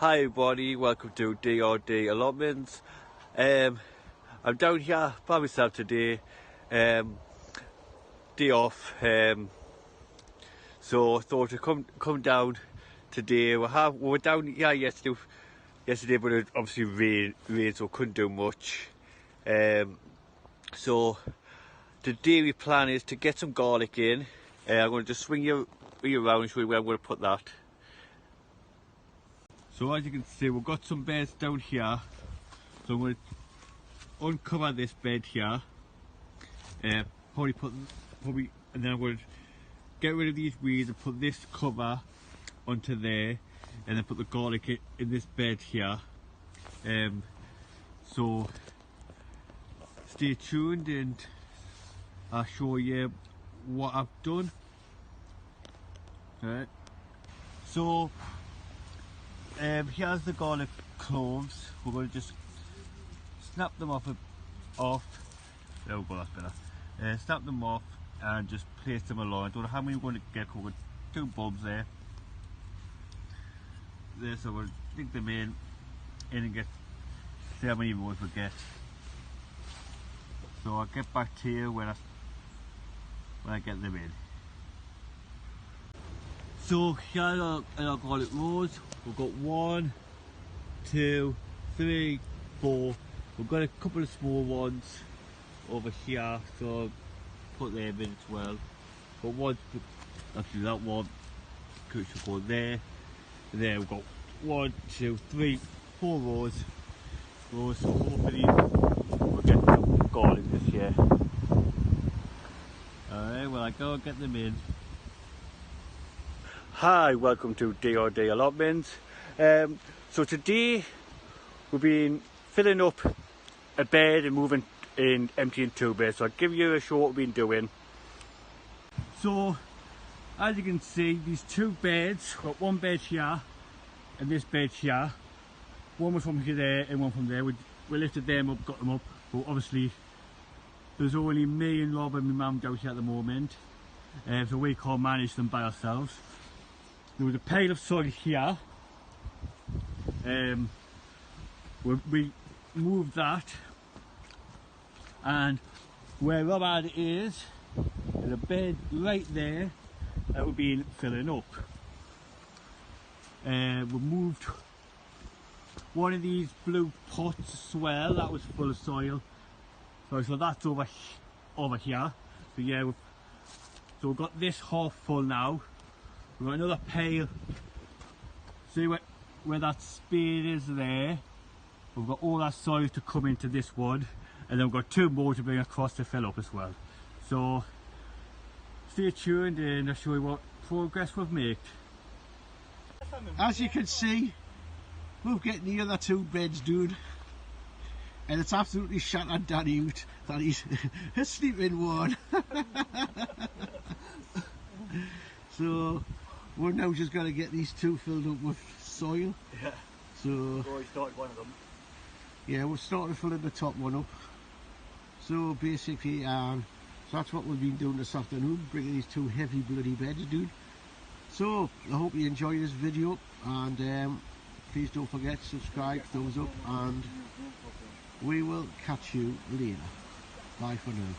Hi everybody, welcome to DRD Allotment. I'm down here by myself today, day off, so I thought to come down today. We were down here yesterday, but it obviously rained, so couldn't do much. So today my plan is to get some garlic in. I'm going to just swing you around and show you where I'm going to put that. So as you can see, we've got some beds down here. So I'm going to uncover this bed here. And then I'm going to get rid of these weeds and put this cover onto there, and then put the garlic in this bed here. So stay tuned and I'll show you what I've done. Alright. So here's the garlic cloves. We're going to just snap them off. Oh, that's better. Snap them off and just place them along. I don't know how many we're going to get. We've got 2 bulbs there. So we'll dig them in and see how many more we get. So I'll get back to you when I get them in. So here are our garlic rows. We've got 1, 2, 3, 4. We've got a couple of small ones over here, so put them in as well. But one, actually that one should go there. And there we've got 1, 2, 3, 4 rows. So hopefully we'll get some garlic this year. Alright, well I go get them in. Hi, welcome to DRD Allotment. So today we've been filling up a bed and moving in, emptying 2 beds. So I'll give you a show what we've been doing. So as you can see, these 2 beds, got 1 bed here and this bed here. One was from here there and one from there. We lifted them up, got them up, but obviously there's only me and Rob and my mum down here at the moment, so we can't manage them by ourselves. There was a pile of soil here. We moved that, and where Rob had it is, there's a bed right there that we've been filling up. We moved one of these blue pots as well, that was full of soil. So that's over here. So yeah, so we've got this half full now. We've got another pail. See where that spade is there? We've got all that soil to come into this one, and then we've got 2 more to bring across to fill up as well. So stay tuned and I'll show you what progress we've made. As you can see, we're getting the other 2 beds done, and it's absolutely shattered Danny out that he's asleep in one. So we're now just going to get these 2 filled up with soil. Yeah. So we started one of them. Yeah, we're starting filling the top one up. So basically, so that's what we've been doing this afternoon, bringing these 2 heavy bloody beds, dude. So I hope you enjoy this video, and please don't forget to subscribe, thumbs up, and we will catch you later. Bye for now.